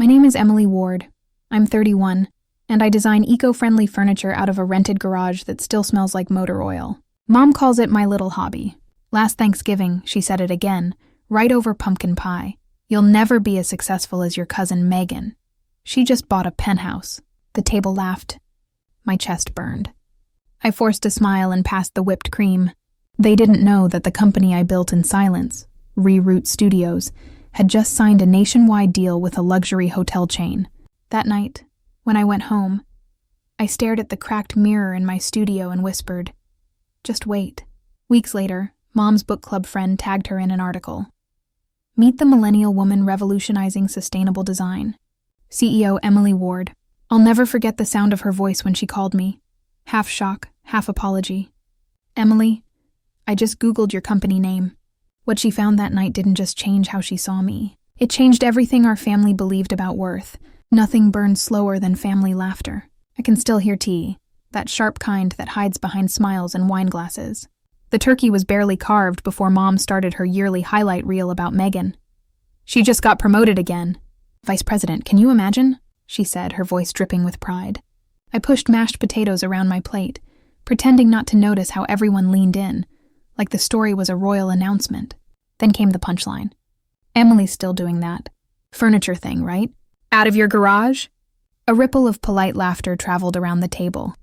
My name is Emily Ward. I'm 31, and I design eco-friendly furniture out of a rented garage that still smells like motor oil. Mom calls it my little hobby. Last Thanksgiving, she said it again, right over pumpkin pie. You'll never be as successful as your cousin Megan. She just bought a penthouse. The table laughed. My chest burned. I forced a smile and passed the whipped cream. They didn't know that the company I built in silence, Reroute Studios, had just signed a nationwide deal with a luxury hotel chain. That night, when I went home, I stared at the cracked mirror in my studio and whispered, "Just wait." Weeks later, Mom's book club friend tagged her in an article. Meet the millennial woman revolutionizing sustainable design. CEO Emily Ward. I'll never forget the sound of her voice when she called me. Half shock, half apology. "Emily, I just Googled your company name." What she found that night didn't just change how she saw me. It changed everything our family believed about worth. Nothing burned slower than family laughter. I can still hear tea, that sharp kind that hides behind smiles and wine glasses. The turkey was barely carved before Mom started her yearly highlight reel about Megan. She just got promoted again. "Vice President, can you imagine?" she said, her voice dripping with pride. I pushed mashed potatoes around my plate, pretending not to notice how everyone leaned in, like the story was a royal announcement. Then came the punchline. "Emily's still doing that furniture thing, right? Out of your garage?" A ripple of polite laughter traveled around the table.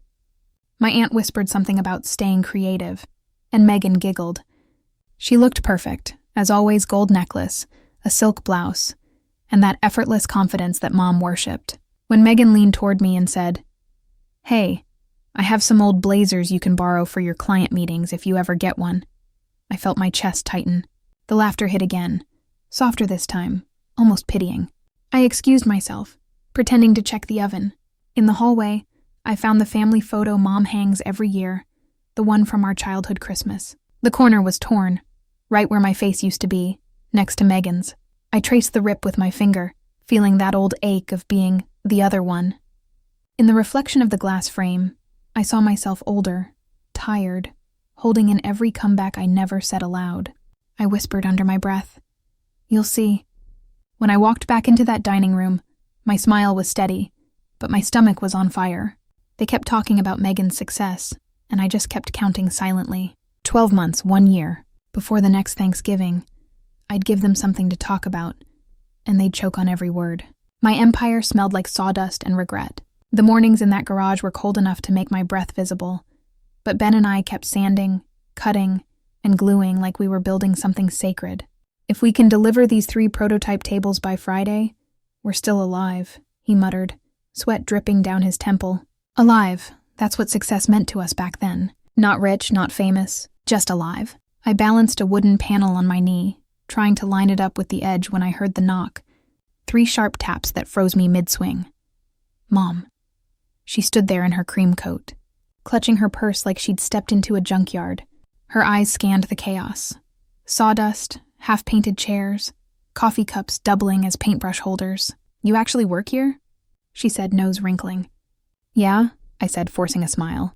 My aunt whispered something about staying creative, and Megan giggled. She looked perfect, as always, gold necklace, a silk blouse, and that effortless confidence that Mom worshipped. When Megan leaned toward me and said, "Hey, I have some old blazers you can borrow for your client meetings if you ever get one," I felt my chest tighten. The laughter hit again, softer this time, almost pitying. I excused myself, pretending to check the oven. In the hallway, I found the family photo Mom hangs every year, the one from our childhood Christmas. The corner was torn, right where my face used to be, next to Megan's. I traced the rip with my finger, feeling that old ache of being the other one. In the reflection of the glass frame, I saw myself older, tired, holding in every comeback I never said aloud. I whispered under my breath, "You'll see." When I walked back into that dining room, my smile was steady, but my stomach was on fire. They kept talking about Megan's success, and I just kept counting silently. 12 months, 1 year. Before the next Thanksgiving, I'd give them something to talk about, and they'd choke on every word. My empire smelled like sawdust and regret. The mornings in that garage were cold enough to make my breath visible, but Ben and I kept sanding, cutting, and gluing like we were building something sacred. "If we can deliver these 3 prototype tables by Friday, we're still alive," he muttered, sweat dripping down his temple. Alive, that's what success meant to us back then. Not rich, not famous, just alive. I balanced a wooden panel on my knee, trying to line it up with the edge when I heard the knock. 3 sharp taps that froze me mid-swing. Mom. She stood there in her cream coat, clutching her purse like she'd stepped into a junkyard. Her eyes scanned the chaos. Sawdust, half-painted chairs, coffee cups doubling as paintbrush holders. "You actually work here?" she said, nose wrinkling. "Yeah," I said, forcing a smile.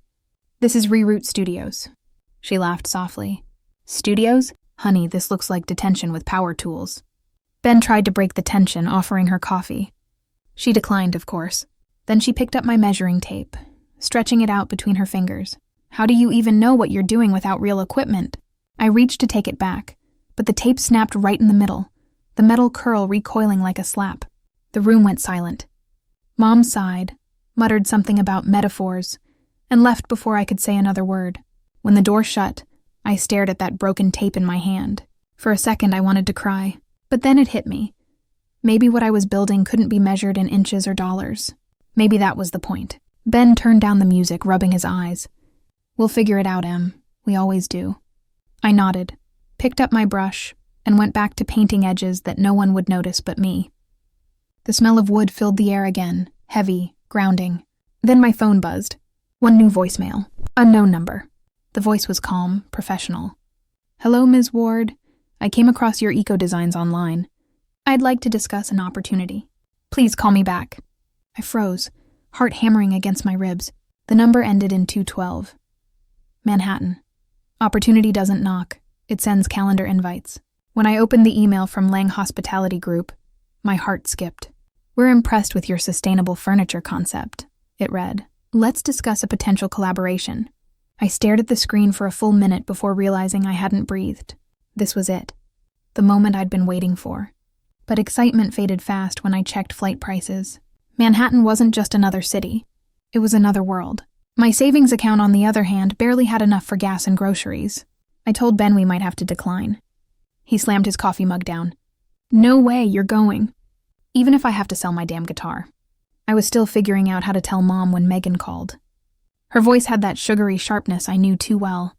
"This is Reroute Studios." She laughed softly. "Studios? Honey, this looks like detention with power tools." Ben tried to break the tension, offering her coffee. She declined, of course. Then she picked up my measuring tape, stretching it out between her fingers. "How do you even know what you're doing without real equipment?" I reached to take it back, but the tape snapped right in the middle, the metal curl recoiling like a slap. The room went silent. Mom sighed, muttered something about metaphors, and left before I could say another word. When the door shut, I stared at that broken tape in my hand. For a second, I wanted to cry, but then it hit me. Maybe what I was building couldn't be measured in inches or dollars. Maybe that was the point. Ben turned down the music, rubbing his eyes. "We'll figure it out, Em. We always do." I nodded, picked up my brush, and went back to painting edges that no one would notice but me. The smell of wood filled the air again, heavy, grounding. Then my phone buzzed. One new voicemail. Unknown number. The voice was calm, professional. "Hello, Ms. Ward. I came across your eco-designs online. I'd like to discuss an opportunity. Please call me back." I froze, heart hammering against my ribs. The number ended in 212. Manhattan. Opportunity doesn't knock. It sends calendar invites. When I opened the email from Lang Hospitality Group, my heart skipped. "We're impressed with your sustainable furniture concept," it read. "Let's discuss a potential collaboration." I stared at the screen for a full minute before realizing I hadn't breathed. This was it. The moment I'd been waiting for. But excitement faded fast when I checked flight prices. Manhattan wasn't just another city. It was another world. My savings account, on the other hand, barely had enough for gas and groceries. I told Ben we might have to decline. He slammed his coffee mug down. "No way, you're going. Even if I have to sell my damn guitar." I was still figuring out how to tell Mom when Megan called. Her voice had that sugary sharpness I knew too well.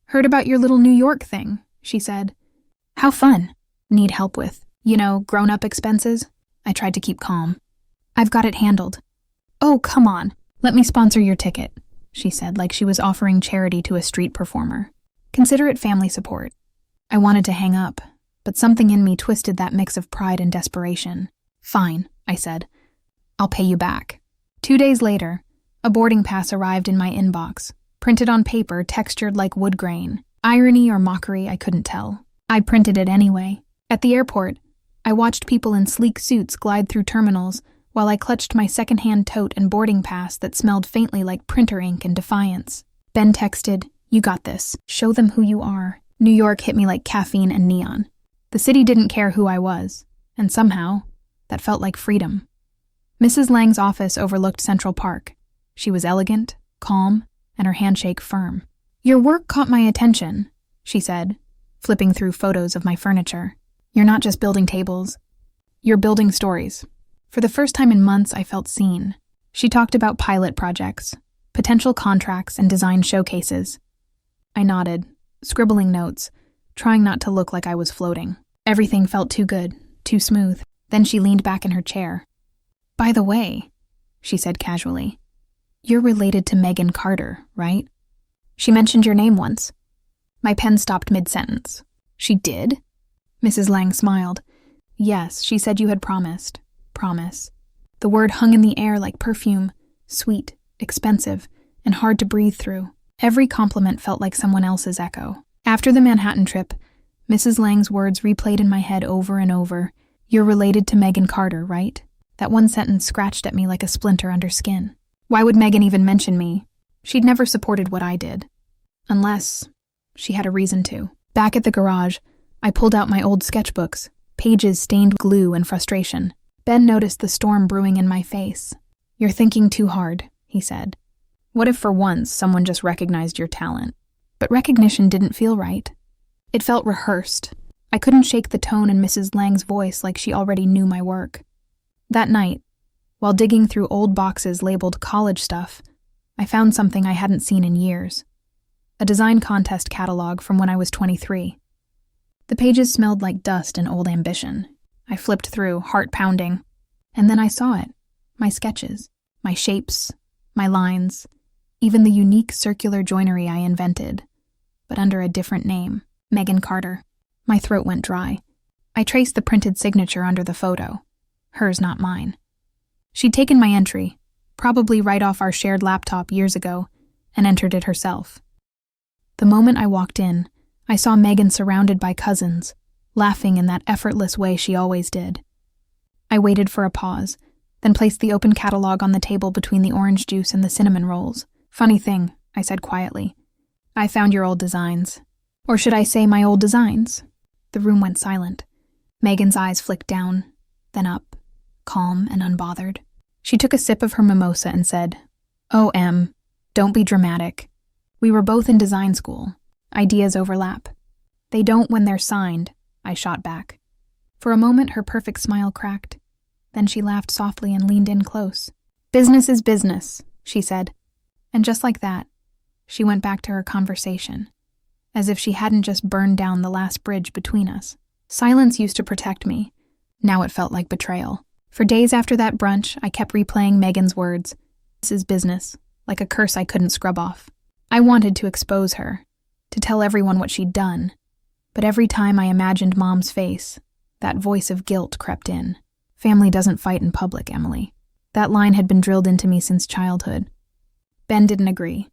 "Heard about your little New York thing," she said. "How fun. Need help with, grown-up expenses?" I tried to keep calm. "I've got it handled." "Oh, come on. Let me sponsor your ticket," she said, like she was offering charity to a street performer. "Consider it family support." I wanted to hang up, but something in me twisted that mix of pride and desperation. "Fine," I said. "I'll pay you back." 2 days later, a boarding pass arrived in my inbox, printed on paper textured like wood grain. Irony or mockery, I couldn't tell. I printed it anyway. At the airport, I watched people in sleek suits glide through terminals while I clutched my secondhand tote and boarding pass that smelled faintly like printer ink and defiance. Ben texted, "You got this. Show them who you are." New York hit me like caffeine and neon. The city didn't care who I was, and somehow, that felt like freedom. Mrs. Lang's office overlooked Central Park. She was elegant, calm, and her handshake firm. "Your work caught my attention," she said, flipping through photos of my furniture. "You're not just building tables. You're building stories." For the first time in months, I felt seen. She talked about pilot projects, potential contracts, and design showcases. I nodded, scribbling notes, trying not to look like I was floating. Everything felt too good, too smooth. Then she leaned back in her chair. "By the way," she said casually, "you're related to Megan Carter, right? She mentioned your name once." My pen stopped mid-sentence. "She did?" Mrs. Lang smiled. "Yes, she said you had promised." Promise. The word hung in the air like perfume, sweet, expensive, and hard to breathe through. Every compliment felt like someone else's echo. After the Manhattan trip, Mrs. Lang's words replayed in my head over and over. "You're related to Megan Carter, right?" That one sentence scratched at me like a splinter under skin. Why would Megan even mention me? She'd never supported what I did. Unless she had a reason to. Back at the garage, I pulled out my old sketchbooks, pages stained with glue and frustration. Ben noticed the storm brewing in my face. "You're thinking too hard," he said. "What if for once someone just recognized your talent?" But recognition didn't feel right. It felt rehearsed. I couldn't shake the tone in Mrs. Lang's voice like she already knew my work. That night, while digging through old boxes labeled college stuff, I found something I hadn't seen in years. A design contest catalog from when I was 23. The pages smelled like dust and old ambition. I flipped through, heart pounding, and then I saw it. My sketches, my shapes, my lines, even the unique circular joinery I invented, but under a different name, Megan Carter. My throat went dry. I traced the printed signature under the photo. Hers, not mine. She'd taken my entry, probably right off our shared laptop years ago, and entered it herself. The moment I walked in, I saw Megan surrounded by cousins, laughing in that effortless way she always did. I waited for a pause, then placed the open catalog on the table between the orange juice and the cinnamon rolls. "Funny thing," I said quietly. "I found your old designs. Or should I say my old designs?" The room went silent. Megan's eyes flicked down, then up, calm and unbothered. She took a sip of her mimosa and said, "Oh, Em, don't be dramatic. We were both in design school. Ideas overlap." "They don't when they're signed," I shot back. For a moment, her perfect smile cracked. Then she laughed softly and leaned in close. "Business is business," she said. And just like that, she went back to her conversation, as if she hadn't just burned down the last bridge between us. Silence used to protect me. Now it felt like betrayal. For days after that brunch, I kept replaying Megan's words. "This is business," like a curse I couldn't scrub off. I wanted to expose her, to tell everyone what she'd done. But every time I imagined Mom's face, that voice of guilt crept in. "Family doesn't fight in public, Emily." That line had been drilled into me since childhood. Ben didn't agree.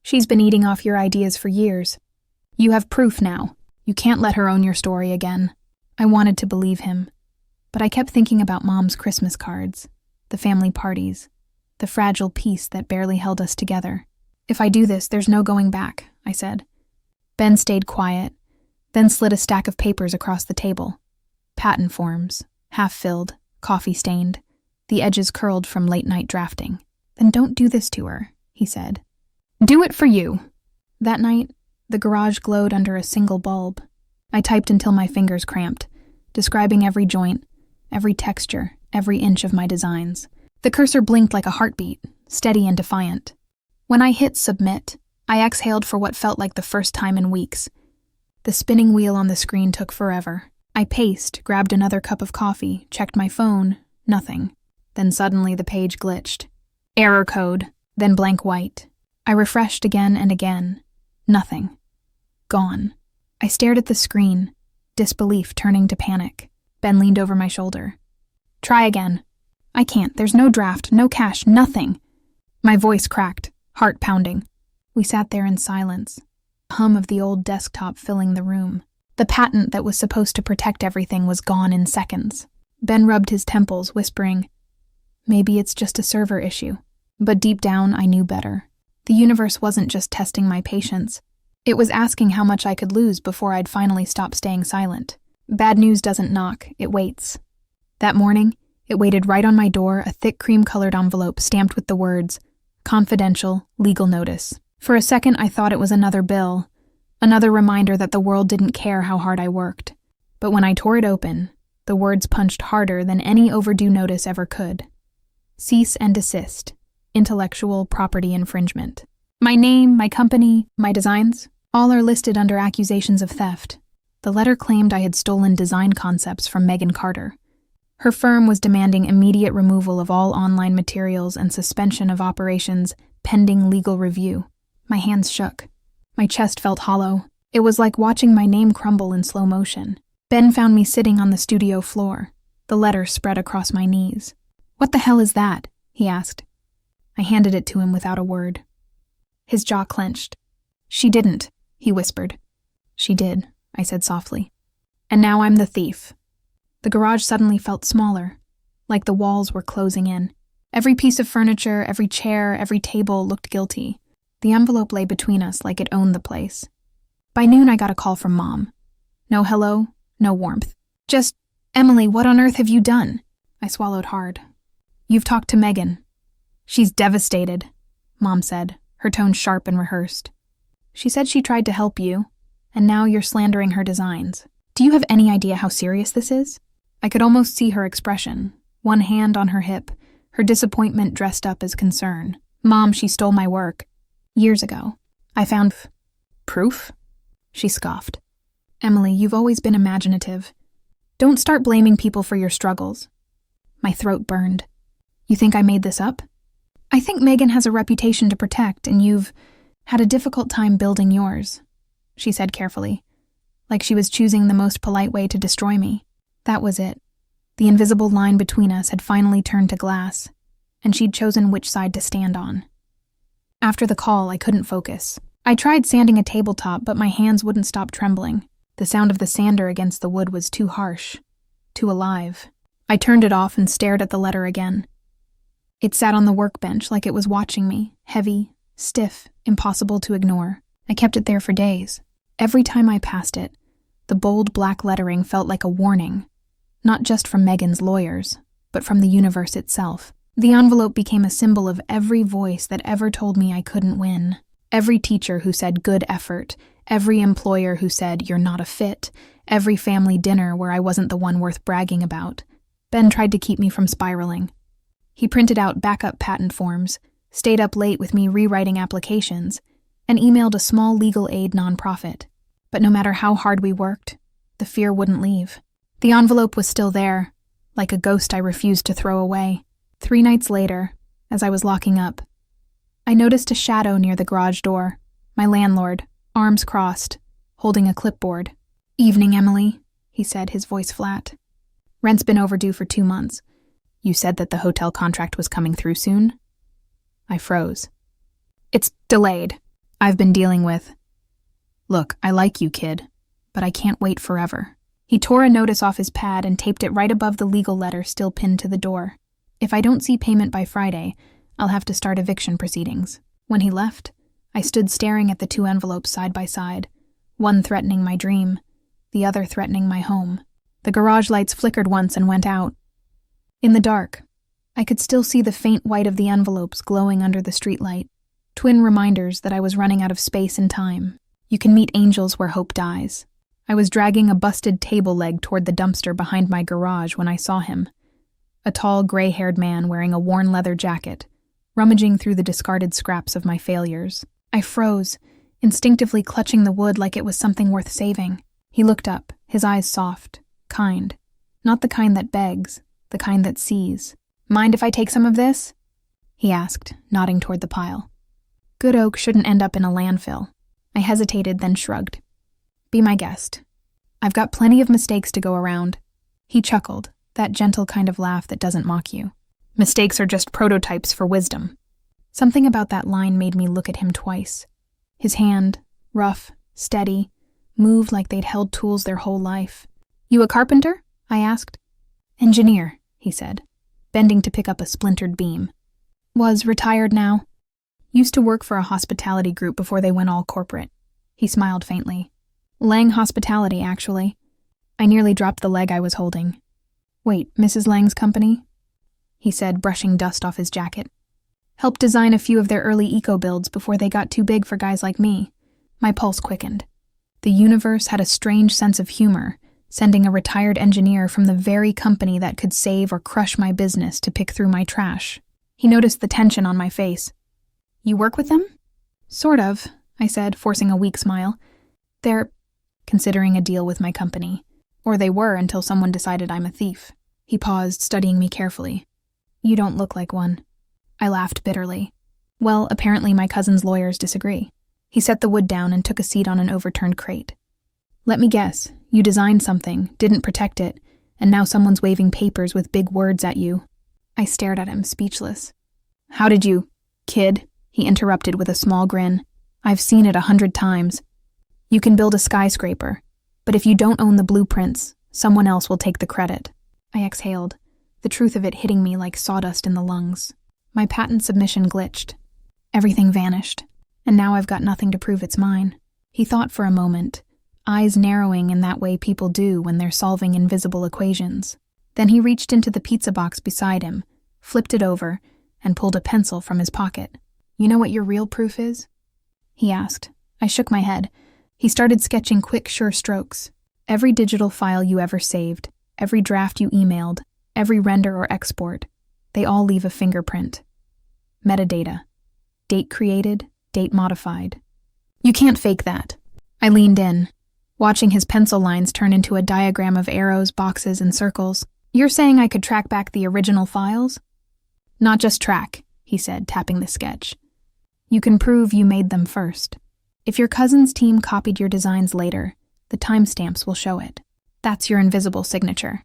"She's been eating off your ideas for years. You have proof now. You can't let her own your story again." I wanted to believe him, But I kept thinking about Mom's Christmas cards, the family parties, the fragile peace that barely held us together. If I do this, there's no going back, I said. Ben stayed quiet, then slid a stack of papers across the table. Patent forms, half-filled, coffee-stained, the edges curled from late-night drafting. Then don't do this to her, he said. Do it for you. That night, the garage glowed under a single bulb. I typed until my fingers cramped, describing every joint, every texture, every inch of my designs. The cursor blinked like a heartbeat, steady and defiant. When I hit submit, I exhaled for what felt like the first time in weeks. The spinning wheel on the screen took forever. I paced, grabbed another cup of coffee, checked my phone, nothing. Then suddenly the page glitched. Error code, then blank white. I refreshed again and again. Nothing. Gone. I stared at the screen, disbelief turning to panic. Ben leaned over my shoulder. Try again. I can't. There's no draft, no cache, nothing. My voice cracked, heart pounding. We sat there in silence, the hum of the old desktop filling the room. The patent that was supposed to protect everything was gone in seconds. Ben rubbed his temples, whispering, maybe it's just a server issue. But deep down, I knew better. The universe wasn't just testing my patience. It was asking how much I could lose before I'd finally stop staying silent. Bad news doesn't knock, it waits. That morning, it waited right on my door, a thick cream-colored envelope stamped with the words, confidential, legal notice. For a second, I thought it was another bill, another reminder that the world didn't care how hard I worked. But when I tore it open, the words punched harder than any overdue notice ever could. Cease and desist. Intellectual property infringement. My name, my company, my designs, all are listed under accusations of theft. The letter claimed I had stolen design concepts from Megan Carter. Her firm was demanding immediate removal of all online materials and suspension of operations pending legal review. My hands shook. My chest felt hollow. It was like watching my name crumble in slow motion. Ben found me sitting on the studio floor, the letter spread across my knees. What the hell is that? He asked. I handed it to him without a word. His jaw clenched. She didn't, he whispered. She did, I said softly. And now I'm the thief. The garage suddenly felt smaller, like the walls were closing in. Every piece of furniture, every chair, every table looked guilty. The envelope lay between us like it owned the place. By noon, I got a call from Mom. No hello, no warmth. Just, Emily, what on earth have you done? I swallowed hard. You've talked to Megan. She's devastated, Mom said, her tone sharp and rehearsed. She said she tried to help you, and now you're slandering her designs. Do you have any idea how serious this is? I could almost see her expression, one hand on her hip, her disappointment dressed up as concern. Mom, she stole my work. Years ago. I found proof? She scoffed. Emily, you've always been imaginative. Don't start blaming people for your struggles. My throat burned. You think I made this up? I think Megan has a reputation to protect, and you've had a difficult time building yours, she said carefully, like she was choosing the most polite way to destroy me. That was it. The invisible line between us had finally turned to glass, and she'd chosen which side to stand on. After the call, I couldn't focus. I tried sanding a tabletop, but my hands wouldn't stop trembling. The sound of the sander against the wood was too harsh, too alive. I turned it off and stared at the letter again. It sat on the workbench like it was watching me, heavy, stiff, impossible to ignore. I kept it there for days. Every time I passed it, the bold black lettering felt like a warning, not just from Megan's lawyers, but from the universe itself. The envelope became a symbol of every voice that ever told me I couldn't win. Every teacher who said good effort, every employer who said you're not a fit, every family dinner where I wasn't the one worth bragging about. Ben tried to keep me from spiraling. He printed out backup patent forms, stayed up late with me rewriting applications, and emailed a small legal aid nonprofit. But no matter how hard we worked, the fear wouldn't leave. The envelope was still there, like a ghost I refused to throw away. 3 nights later, as I was locking up, I noticed a shadow near the garage door. My landlord, arms crossed, holding a clipboard. Evening, Emily, he said, his voice flat. Rent's been overdue for 2 months. You said that the hotel contract was coming through soon? I froze. It's delayed. I've been dealing with... Look, I like you, kid, but I can't wait forever. He tore a notice off his pad and taped it right above the legal letter still pinned to the door. If I don't see payment by Friday, I'll have to start eviction proceedings. When he left, I stood staring at the two envelopes side by side, one threatening my dream, the other threatening my home. The garage lights flickered once and went out. In the dark, I could still see the faint white of the envelopes glowing under the streetlight, twin reminders that I was running out of space and time. You can meet angels where hope dies. I was dragging a busted table leg toward the dumpster behind my garage when I saw him. A tall, gray-haired man wearing a worn leather jacket, rummaging through the discarded scraps of my failures. I froze, instinctively clutching the wood like it was something worth saving. He looked up, his eyes soft, kind. Not the kind that begs, the kind that sees. "Mind if I take some of this?" he asked, nodding toward the pile. Good oak shouldn't end up in a landfill. I hesitated, then shrugged. "Be my guest. I've got plenty of mistakes to go around." He chuckled, that gentle kind of laugh that doesn't mock you. "Mistakes are just prototypes for wisdom." Something about that line made me look at him twice. His hand, rough, steady, moved like they'd held tools their whole life. "You a carpenter?" I asked. "Engineer," he said, bending to pick up a splintered beam. "Was retired now. Used to work for a hospitality group before they went all corporate." He smiled faintly. "Lang Hospitality, actually." I nearly dropped the leg I was holding. "Wait, Mrs. Lang's company?" he said, brushing dust off his jacket. "Helped design a few of their early eco-builds before they got too big for guys like me." My pulse quickened. The universe had a strange sense of humor, sending a retired engineer from the very company that could save or crush my business to pick through my trash. He noticed the tension on my face. "You work with them?" "Sort of," I said, forcing a weak smile. "They're considering a deal with my company. Or they were until someone decided I'm a thief." He paused, studying me carefully. "You don't look like one." I laughed bitterly. "Well, apparently my cousin's lawyers disagree." He set the wood down and took a seat on an overturned crate. "Let me guess, you designed something, didn't protect it, and now someone's waving papers with big words at you." I stared at him, speechless. "How did you, kid?" he interrupted with a small grin. "I've seen it 100 times. You can build a skyscraper, but if you don't own the blueprints, someone else will take the credit." I exhaled, the truth of it hitting me like sawdust in the lungs. My patent submission glitched. Everything vanished, and now I've got nothing to prove it's mine. He thought for a moment, eyes narrowing in that way people do when they're solving invisible equations. Then he reached into the pizza box beside him, flipped it over, and pulled a pencil from his pocket. "You know what your real proof is?" he asked. I shook my head. He started sketching quick, sure strokes. "Every digital file you ever saved, every draft you emailed, every render or export, they all leave a fingerprint. Metadata. Date created, date modified. You can't fake that." I leaned in, watching his pencil lines turn into a diagram of arrows, boxes, and circles. "You're saying I could track back the original files?" "Not just track," he said, tapping the sketch. "You can prove you made them first. If your cousin's team copied your designs later, the timestamps will show it. That's your invisible signature."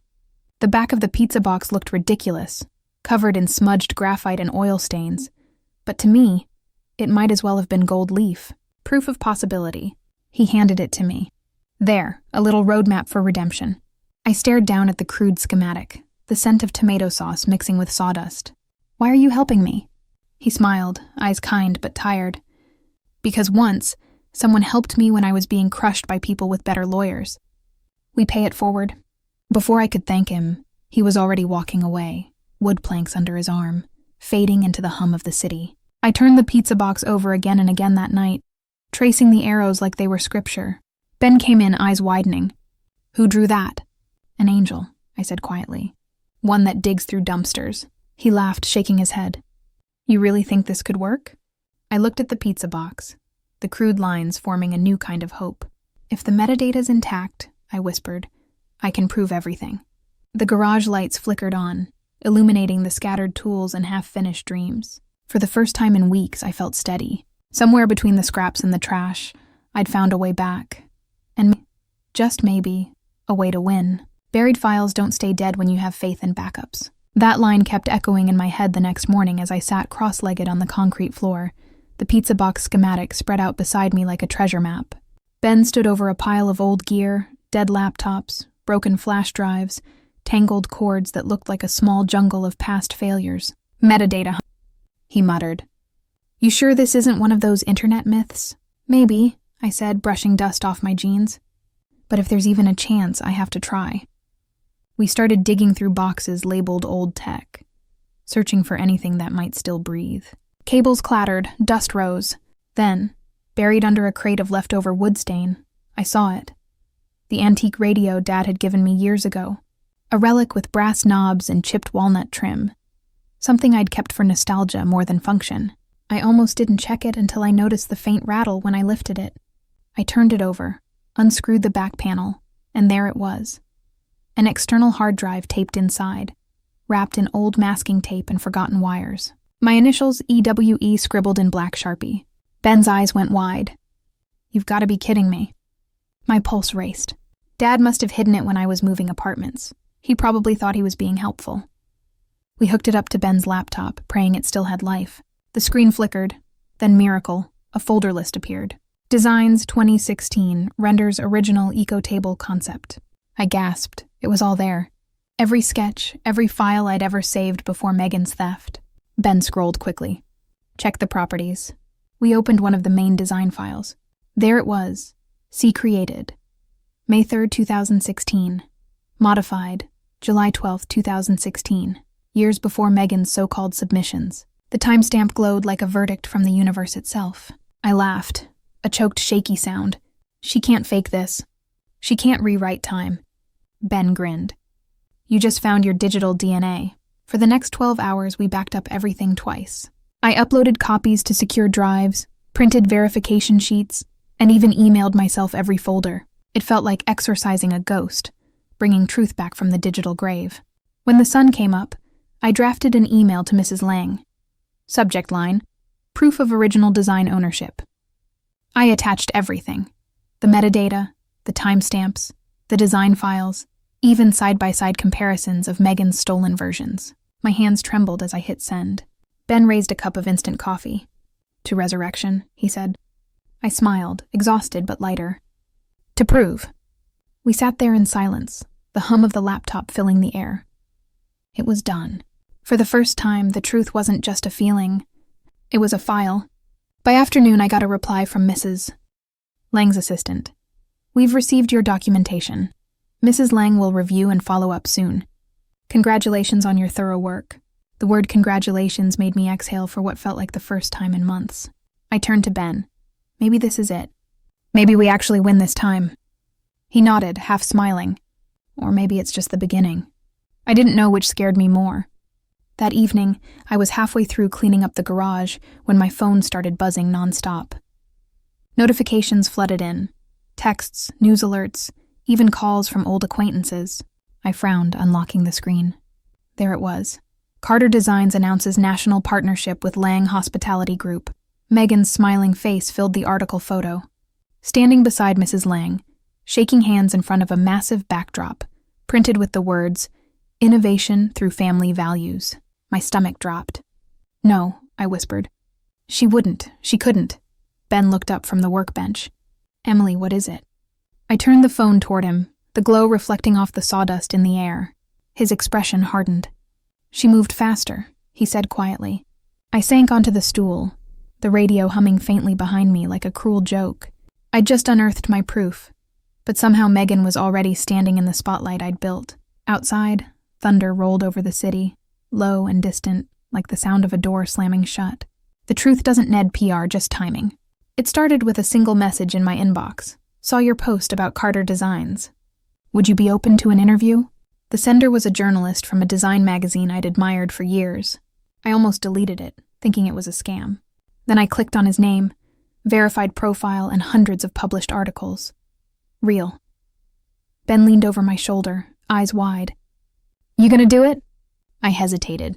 The back of the pizza box looked ridiculous, covered in smudged graphite and oil stains. But to me, it might as well have been gold leaf. Proof of possibility. He handed it to me. "There, a little roadmap for redemption." I stared down at the crude schematic, the scent of tomato sauce mixing with sawdust. "Why are you helping me?" He smiled, eyes kind but tired. "Because once, someone helped me when I was being crushed by people with better lawyers. We pay it forward." Before I could thank him, he was already walking away, wood planks under his arm, fading into the hum of the city. I turned the pizza box over again and again that night, tracing the arrows like they were scripture. Ben came in, eyes widening. "Who drew that?" "An angel," I said quietly. "One that digs through dumpsters." He laughed, shaking his head. "You really think this could work?" I looked at the pizza box, the crude lines forming a new kind of hope. "If the metadata's intact," I whispered, "I can prove everything." The garage lights flickered on, illuminating the scattered tools and half-finished dreams. For the first time in weeks, I felt steady. Somewhere between the scraps and the trash, I'd found a way back. And just maybe, a way to win. Buried files don't stay dead when you have faith in backups. That line kept echoing in my head the next morning as I sat cross-legged on the concrete floor, the pizza box schematic spread out beside me like a treasure map. Ben stood over a pile of old gear, dead laptops, broken flash drives, tangled cords that looked like a small jungle of past failures. Metadata, he muttered. You sure this isn't one of those internet myths? Maybe, I said, brushing dust off my jeans. But if there's even a chance, I have to try. We started digging through boxes labeled old tech, searching for anything that might still breathe. Cables clattered, dust rose. Then, buried under a crate of leftover wood stain, I saw it. The antique radio Dad had given me years ago. A relic with brass knobs and chipped walnut trim. Something I'd kept for nostalgia more than function. I almost didn't check it until I noticed the faint rattle when I lifted it. I turned it over, unscrewed the back panel, and there it was. An external hard drive taped inside, wrapped in old masking tape and forgotten wires. My initials EWE scribbled in black Sharpie. Ben's eyes went wide. You've got to be kidding me. My pulse raced. Dad must have hidden it when I was moving apartments. He probably thought he was being helpful. We hooked it up to Ben's laptop, praying it still had life. The screen flickered. Then miracle, a folder list appeared. Designs 2016 renders original eco-table concept. I gasped. It was all there. Every sketch, every file I'd ever saved before Megan's theft. Ben scrolled quickly. Check the properties. We opened one of the main design files. There it was. See created. May 3rd, 2016. Modified. July 12th, 2016. Years before Megan's so-called submissions. The timestamp glowed like a verdict from the universe itself. I laughed. A choked, shaky sound. She can't fake this. She can't rewrite time. Ben grinned. You just found your digital DNA. For the next 12 hours, we backed up everything twice. I uploaded copies to secure drives, printed verification sheets, and even emailed myself every folder. It felt like exorcising a ghost, bringing truth back from the digital grave. When the sun came up, I drafted an email to Mrs. Lang. Subject line, proof of original design ownership. I attached everything. The metadata, the timestamps, the design files, even side-by-side comparisons of Megan's stolen versions. My hands trembled as I hit send. Ben raised a cup of instant coffee. To resurrection, he said. I smiled, exhausted but lighter. To prove. We sat there in silence, the hum of the laptop filling the air. It was done. For the first time, the truth wasn't just a feeling. It was a file. By afternoon, I got a reply from Mrs. Lang's assistant. We've received your documentation. Mrs. Lang will review and follow up soon. Congratulations on your thorough work. The word congratulations made me exhale for what felt like the first time in months. I turned to Ben. Maybe this is it. Maybe we actually win this time. He nodded, half smiling. Or maybe it's just the beginning. I didn't know which scared me more. That evening, I was halfway through cleaning up the garage when my phone started buzzing nonstop. Notifications flooded in. Texts, news alerts, even calls from old acquaintances. I frowned, unlocking the screen. There it was. Carter Designs announces national partnership with Lang Hospitality Group. Megan's smiling face filled the article photo. Standing beside Mrs. Lang, shaking hands in front of a massive backdrop, printed with the words, Innovation through Family Values. My stomach dropped. No, I whispered. She wouldn't. She couldn't. Ben looked up from the workbench. Emily, what is it? I turned the phone toward him, the glow reflecting off the sawdust in the air. His expression hardened. She moved faster, he said quietly. I sank onto the stool, the radio humming faintly behind me like a cruel joke. I'd just unearthed my proof, but somehow Megan was already standing in the spotlight I'd built. Outside, thunder rolled over the city, low and distant, like the sound of a door slamming shut. The truth doesn't need PR, just timing. It started with a single message in my inbox. Saw your post about Carter Designs. Would you be open to an interview? The sender was a journalist from a design magazine I'd admired for years. I almost deleted it, thinking it was a scam. Then I clicked on his name, verified profile, and hundreds of published articles. Real. Ben leaned over my shoulder, eyes wide. You gonna do it? I hesitated.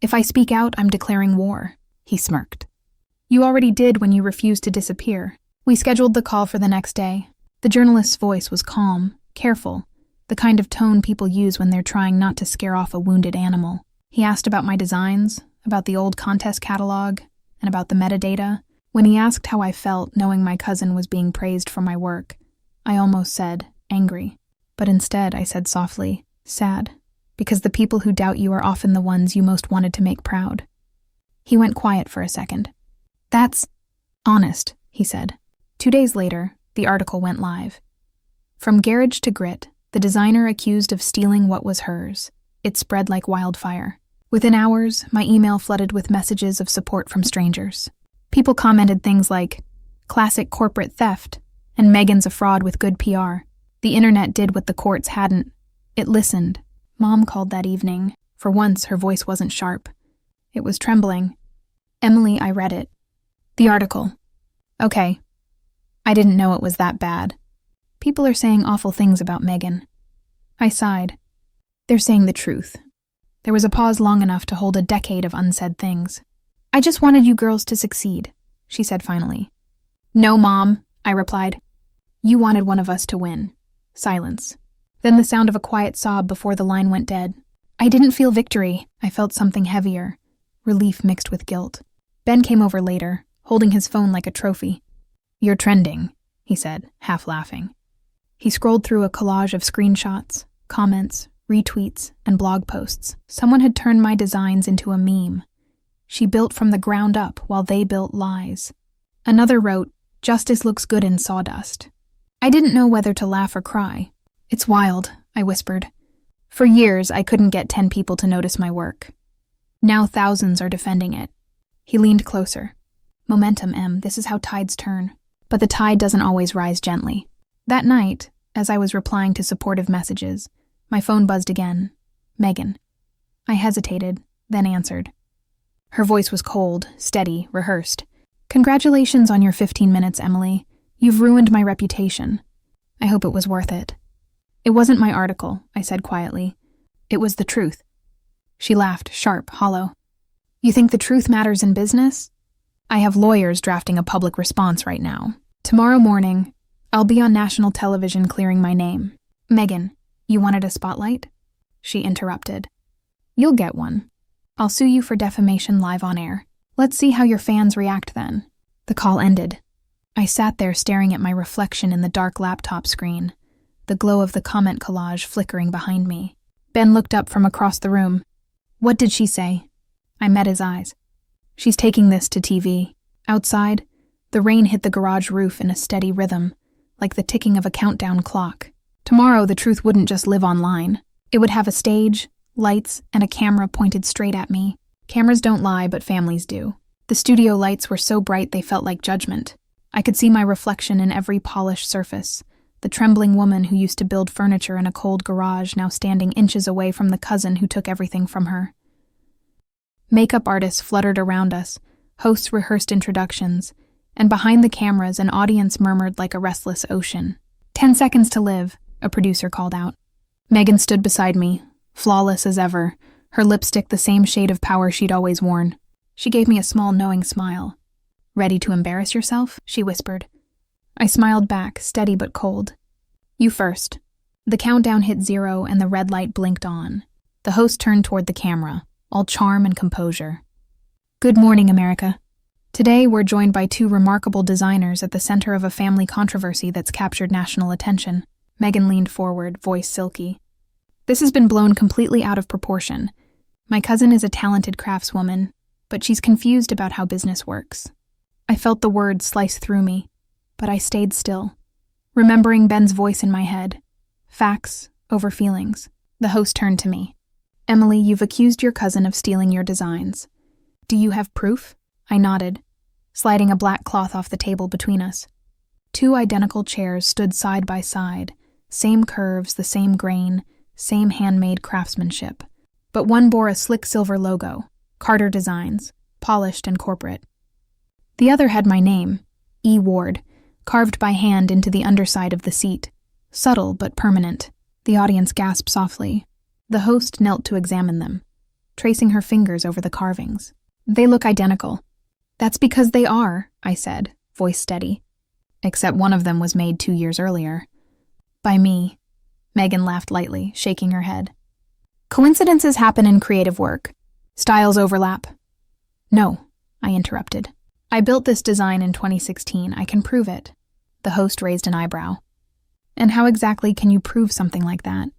If I speak out, I'm declaring war, he smirked. You already did when you refused to disappear. We scheduled the call for the next day. The journalist's voice was calm, careful, the kind of tone people use when they're trying not to scare off a wounded animal. He asked about my designs, about the old contest catalog, and about the metadata. When he asked how I felt knowing my cousin was being praised for my work, I almost said, angry. But instead, I said softly, sad, because the people who doubt you are often the ones you most wanted to make proud. He went quiet for a second. That's honest, he said. 2 days later, the article went live. From garage to grit, the designer accused of stealing what was hers. It spread like wildfire. Within hours, my email flooded with messages of support from strangers. People commented things like, classic corporate theft, and Megan's a fraud with good PR. The internet did what the courts hadn't. It listened. Mom called that evening. For once, her voice wasn't sharp. It was trembling. Emily, I read it. The article. Okay. I didn't know it was that bad. People are saying awful things about Megan. I sighed. They're saying the truth. There was a pause long enough to hold a decade of unsaid things. I just wanted you girls to succeed, she said finally. No, Mom, I replied. You wanted one of us to win. Silence. Then the sound of a quiet sob before the line went dead. I didn't feel victory. I felt something heavier. Relief mixed with guilt. Ben came over later, holding his phone like a trophy. You're trending, he said, half laughing. He scrolled through a collage of screenshots, comments, retweets, and blog posts. Someone had turned my designs into a meme. She built from the ground up while they built lies. Another wrote, Justice looks good in sawdust. I didn't know whether to laugh or cry. It's wild, I whispered. For years, I couldn't get 10 people to notice my work. Now thousands are defending it. He leaned closer. Momentum, Em, this is how tides turn. But the tide doesn't always rise gently. That night, as I was replying to supportive messages, my phone buzzed again. Megan. I hesitated, then answered. Her voice was cold, steady, rehearsed. Congratulations on your 15 minutes, Emily. You've ruined my reputation. I hope it was worth it. It wasn't my article, I said quietly. It was the truth. She laughed, sharp, hollow. You think the truth matters in business? I have lawyers drafting a public response right now. Tomorrow morning, I'll be on national television clearing my name. Megan, you wanted a spotlight? She interrupted. You'll get one. I'll sue you for defamation live on air. Let's see how your fans react then. The call ended. I sat there staring at my reflection in the dark laptop screen, the glow of the comment collage flickering behind me. Ben looked up from across the room. What did she say? I met his eyes. She's taking this to TV. Outside, the rain hit the garage roof in a steady rhythm, like the ticking of a countdown clock. Tomorrow, the truth wouldn't just live online. It would have a stage, lights, and a camera pointed straight at me. Cameras don't lie, but families do. The studio lights were so bright they felt like judgment. I could see my reflection in every polished surface, the trembling woman who used to build furniture in a cold garage now standing inches away from the cousin who took everything from her. Makeup artists fluttered around us, hosts rehearsed introductions, and behind the cameras an audience murmured like a restless ocean. 10 seconds to live, a producer called out. Megan stood beside me, flawless as ever, her lipstick the same shade of power she'd always worn. She gave me a small knowing smile. Ready to embarrass yourself? She whispered. I smiled back, steady but cold. You first. The countdown hit 0 and the red light blinked on. The host turned toward the camera, all charm and composure. Good morning, America. Today we're joined by 2 remarkable designers at the center of a family controversy that's captured national attention. Megan leaned forward, voice silky. This has been blown completely out of proportion. My cousin is a talented craftswoman, but she's confused about how business works. I felt the words slice through me, but I stayed still, remembering Ben's voice in my head. Facts over feelings. The host turned to me. Emily, you've accused your cousin of stealing your designs. Do you have proof? I nodded, sliding a black cloth off the table between us. 2 identical chairs stood side by side, same curves, the same grain, same handmade craftsmanship. But one bore a slick silver logo, Carter Designs, polished and corporate. The other had my name, E. Ward, carved by hand into the underside of the seat, subtle but permanent. The audience gasped softly. The host knelt to examine them, tracing her fingers over the carvings. They look identical. That's because they are, I said, voice steady. Except one of them was made 2 years earlier. By me. Megan laughed lightly, shaking her head. Coincidences happen in creative work. Styles overlap. No, I interrupted. I built this design in 2016. I can prove it. The host raised an eyebrow. And how exactly can you prove something like that?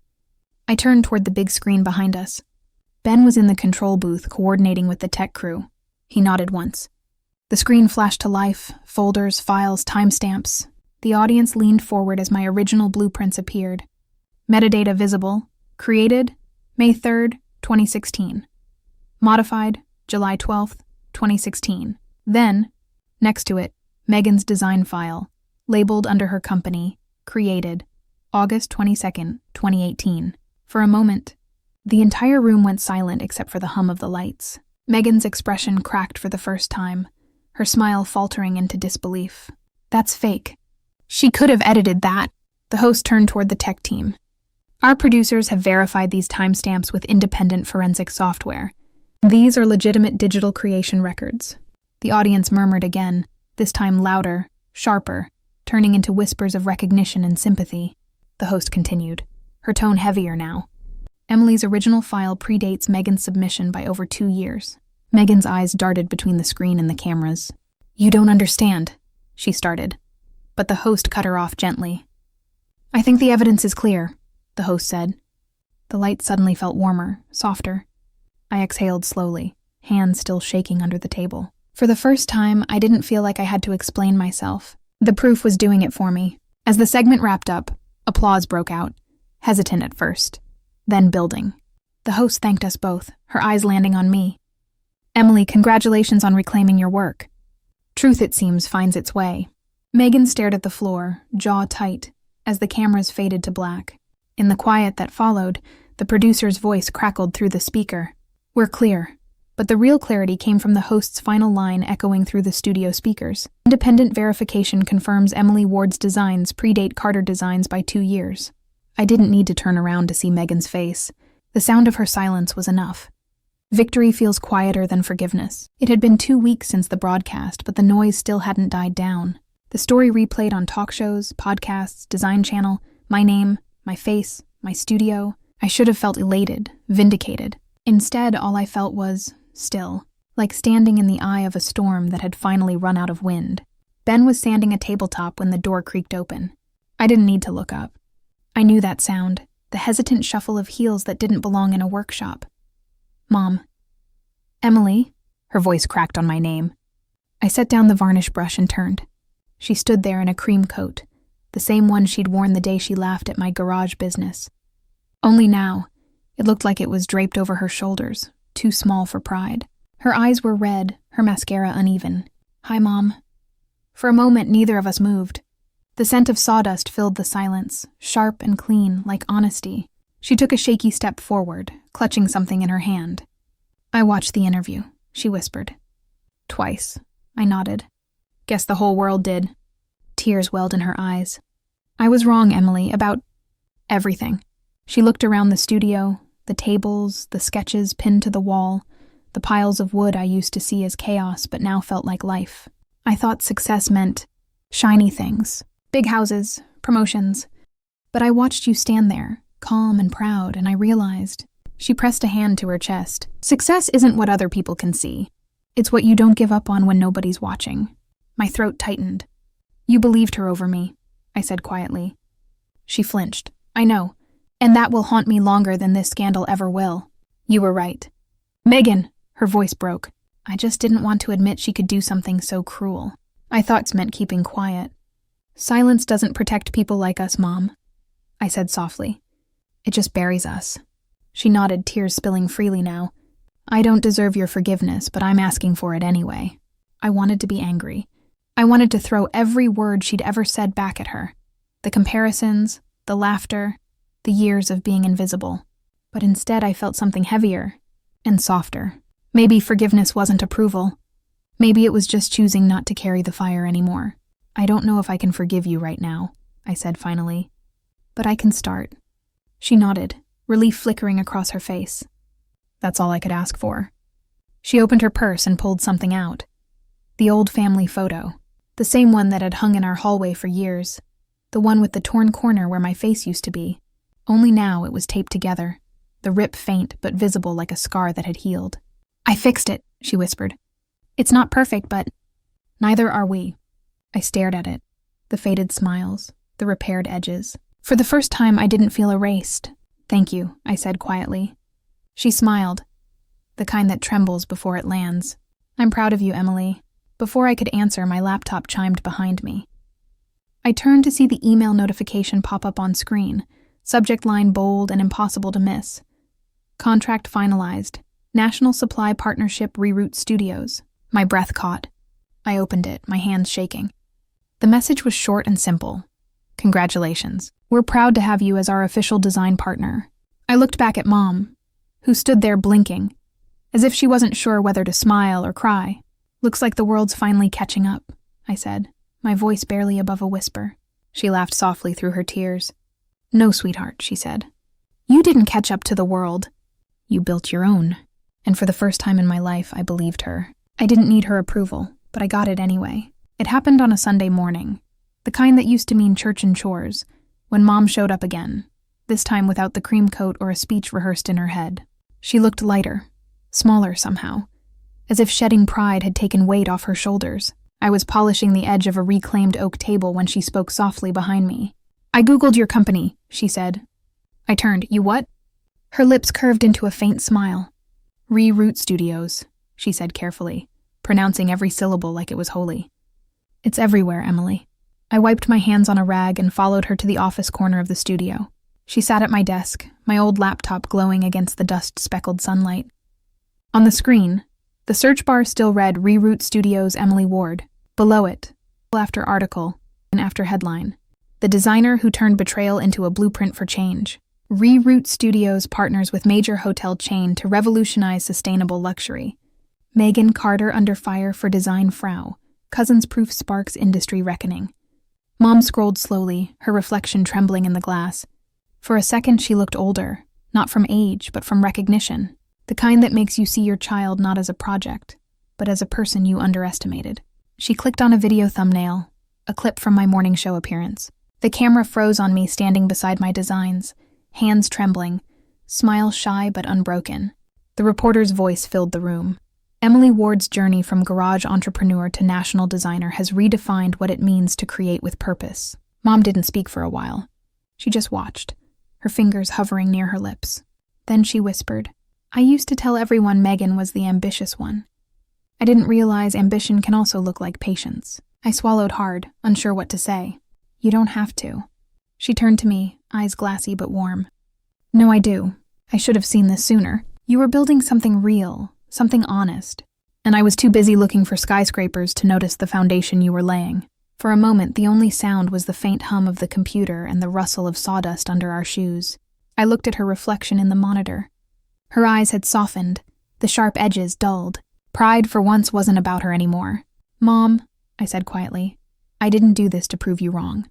I turned toward the big screen behind us. Ben was in the control booth coordinating with the tech crew. He nodded once. The screen flashed to life, folders, files, timestamps. The audience leaned forward as my original blueprints appeared. Metadata visible. Created, May 3rd, 2016. Modified, July 12th, 2016. Then, next to it, Megan's design file, labeled under her company, Created, August 22nd, 2018. For a moment, the entire room went silent except for the hum of the lights. Megan's expression cracked for the first time, her smile faltering into disbelief. That's fake. She could have edited that. The host turned toward the tech team. Our producers have verified these timestamps with independent forensic software. These are legitimate digital creation records. The audience murmured again, this time louder, sharper, turning into whispers of recognition and sympathy. The host continued, her tone heavier now. Emily's original file predates Megan's submission by over 2 years. Megan's eyes darted between the screen and the cameras. You don't understand, she started, but the host cut her off gently. I think the evidence is clear, the host said. The light suddenly felt warmer, softer. I exhaled slowly, hands still shaking under the table. For the first time, I didn't feel like I had to explain myself. The proof was doing it for me. As the segment wrapped up, applause broke out, hesitant at first, then building. The host thanked us both, her eyes landing on me. Emily, congratulations on reclaiming your work. Truth, it seems, finds its way. Megan stared at the floor, jaw tight, as the cameras faded to black. In the quiet that followed, the producer's voice crackled through the speaker. We're clear. But the real clarity came from the host's final line echoing through the studio speakers. Independent verification confirms Emily Ward's designs predate Carter designs by 2 years. I didn't need to turn around to see Megan's face. The sound of her silence was enough. Victory feels quieter than forgiveness. It had been 2 weeks since the broadcast, but the noise still hadn't died down. The story replayed on talk shows, podcasts, Design Channel, my name, my face, my studio. I should have felt elated, vindicated. Instead, all I felt was still, like standing in the eye of a storm that had finally run out of wind. Ben was sanding a tabletop when the door creaked open. I didn't need to look up. I knew that sound, the hesitant shuffle of heels that didn't belong in a workshop. Mom. Emily. Her voice cracked on my name. I set down the varnish brush and turned. She stood there in a cream coat, the same one she'd worn the day she laughed at my garage business. Only now, it looked like it was draped over her shoulders, too small for pride. Her eyes were red, her mascara uneven. Hi, Mom. For a moment, neither of us moved. The scent of sawdust filled the silence, sharp and clean, like honesty. She took a shaky step forward, clutching something in her hand. I watched the interview, she whispered. Twice. I nodded. Guess the whole world did. Tears welled in her eyes. I was wrong, Emily, about everything. She looked around the studio, the tables, the sketches pinned to the wall, the piles of wood I used to see as chaos but now felt like life. I thought success meant shiny things, big houses, promotions. But I watched you stand there, calm and proud, and I realized. She pressed a hand to her chest. Success isn't what other people can see. It's what you don't give up on when nobody's watching. My throat tightened. You believed her over me, I said quietly. She flinched. I know. And that will haunt me longer than this scandal ever will. You were right. Megan, her voice broke. I just didn't want to admit she could do something so cruel. I thought it meant keeping quiet. Silence doesn't protect people like us, Mom, I said softly. It just buries us. She nodded, tears spilling freely now. I don't deserve your forgiveness, but I'm asking for it anyway. I wanted to be angry. I wanted to throw every word she'd ever said back at her. The comparisons, the laughter, the years of being invisible. But instead I felt something heavier and softer. Maybe forgiveness wasn't approval. Maybe it was just choosing not to carry the fire anymore. I don't know if I can forgive you right now, I said finally. But I can start. She nodded, relief flickering across her face. That's all I could ask for. She opened her purse and pulled something out. The old family photo. The same one that had hung in our hallway for years. The one with the torn corner where my face used to be. Only now it was taped together, the rip faint but visible like a scar that had healed. I fixed it, she whispered. It's not perfect, but neither are we. I stared at it, the faded smiles, the repaired edges. For the first time, I didn't feel erased. "Thank you," I said quietly. She smiled, the kind that trembles before it lands. "I'm proud of you, Emily." Before I could answer, my laptop chimed behind me. I turned to see the email notification pop up on screen, subject line bold and impossible to miss. Contract finalized. National Supply Partnership Reroute Studios. My breath caught. I opened it, my hands shaking. The message was short and simple. "Congratulations. We're proud to have you as our official design partner." I looked back at Mom, who stood there blinking, as if she wasn't sure whether to smile or cry. "Looks like the world's finally catching up," I said, my voice barely above a whisper. She laughed softly through her tears. "No, sweetheart," she said. "You didn't catch up to the world. You built your own." And for the first time in my life, I believed her. I didn't need her approval, but I got it anyway. It happened on a Sunday morning, the kind that used to mean church and chores, when Mom showed up again, this time without the cream coat or a speech rehearsed in her head. She looked lighter, smaller somehow, as if shedding pride had taken weight off her shoulders. I was polishing the edge of a reclaimed oak table when she spoke softly behind me. "I Googled your company," she said. I turned. "You what?" Her lips curved into a faint smile. "Reroute Studios," she said carefully, pronouncing every syllable like it was holy. "It's everywhere, Emily." I wiped my hands on a rag and followed her to the office corner of the studio. She sat at my desk, my old laptop glowing against the dust-speckled sunlight. On the screen, the search bar still read Reroute Studios Emily Ward. Below it, after article and after headline, "The designer who turned betrayal into a blueprint for change. Reroute Studios partners with major hotel chain to revolutionize sustainable luxury. Megan Carter under fire for design Frau. Cousins proof sparks industry reckoning." Mom scrolled slowly, her reflection trembling in the glass. For a second, she looked older, not from age, but from recognition, the kind that makes you see your child not as a project, but as a person you underestimated. She clicked on a video thumbnail, a clip from my morning show appearance. The camera froze on me standing beside my designs, hands trembling, smile shy but unbroken. The reporter's voice filled the room. "Emily Ward's journey from garage entrepreneur to national designer has redefined what it means to create with purpose." Mom didn't speak for a while. She just watched, her fingers hovering near her lips. Then she whispered, "I used to tell everyone Megan was the ambitious one. I didn't realize ambition can also look like patience." I swallowed hard, unsure what to say. "You don't have to." She turned to me, eyes glassy but warm. "No, I do. I should have seen this sooner. You were building something real, something honest, and I was too busy looking for skyscrapers to notice the foundation you were laying." For a moment, the only sound was the faint hum of the computer and the rustle of sawdust under our shoes. I looked at her reflection in the monitor. Her eyes had softened, the sharp edges dulled. Pride for once wasn't about her anymore. "Mom," I said quietly, "I didn't do this to prove you wrong."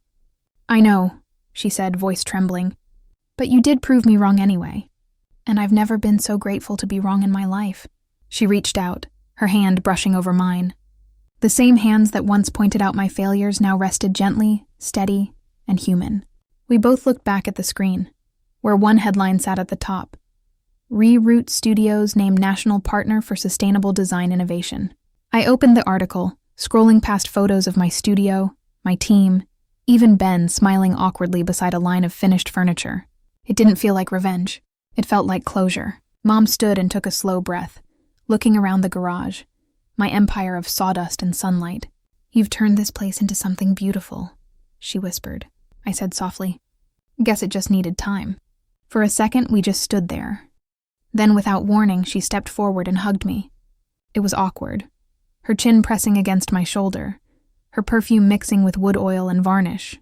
"I know," she said, voice trembling, "but you did prove me wrong anyway. And I've never been so grateful to be wrong in my life." She reached out, her hand brushing over mine. The same hands that once pointed out my failures now rested gently, steady, and human. We both looked back at the screen, where one headline sat at the top. Reroute Studios named National Partner for Sustainable Design Innovation. I opened the article, scrolling past photos of my studio, my team, even Ben smiling awkwardly beside a line of finished furniture. It didn't feel like revenge. It felt like closure. Mom stood and took a slow breath, looking around the garage, my empire of sawdust and sunlight. "You've turned this place into something beautiful," she whispered. I said softly, "Guess it just needed time." For a second, we just stood there. Then, without warning, she stepped forward and hugged me. It was awkward, her chin pressing against my shoulder, her perfume mixing with wood oil and varnish.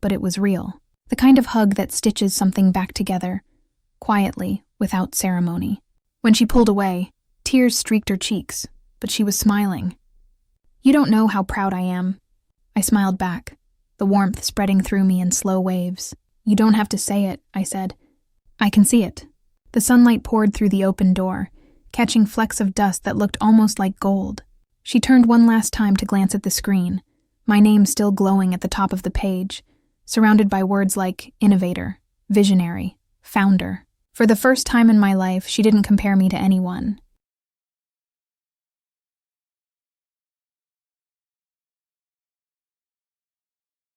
But it was real, the kind of hug that stitches something back together, quietly, without ceremony. When she pulled away, tears streaked her cheeks, but she was smiling. "You don't know how proud I am." I smiled back, the warmth spreading through me in slow waves. "You don't have to say it," I said. "I can see it." The sunlight poured through the open door, catching flecks of dust that looked almost like gold. She turned one last time to glance at the screen, my name still glowing at the top of the page, surrounded by words like innovator, visionary, founder. For the first time in my life, she didn't compare me to anyone.